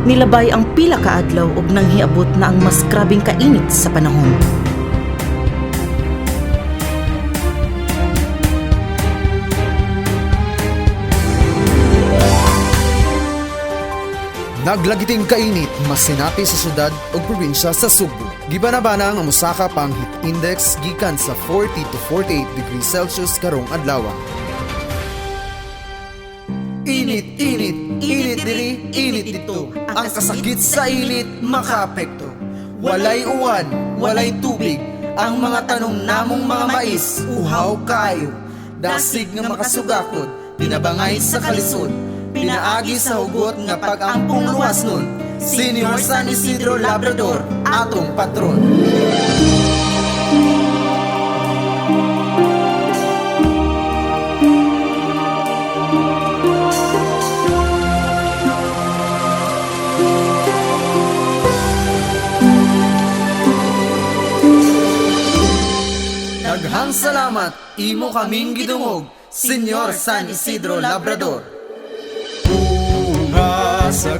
nilabay ang pila ka adlaw ug nanghiabot na ang mas grabeng kainit sa panahon. Naglagiting kainit mas sinapi sa syudad ug probinsya sa Subo. Gibanabana ang usa ka pang heat index gikan sa 40 to 48 degrees Celsius karong adlaw. Init, init, init diri, init dito. Ang kasakit sa init makaapekto. Walay uwan, walay tubig. Ang mga tanong namong mga mais, uhaw kayo. Dasig nga makasugakod, pinabangay sa kalisod. Pinaagi sa hugot nga pag-ampong luwas nun. Senior San Isidro Labrador, atong patron. Daghang salamat, imo kaming gidungog, Senior San Isidro Labrador. Sa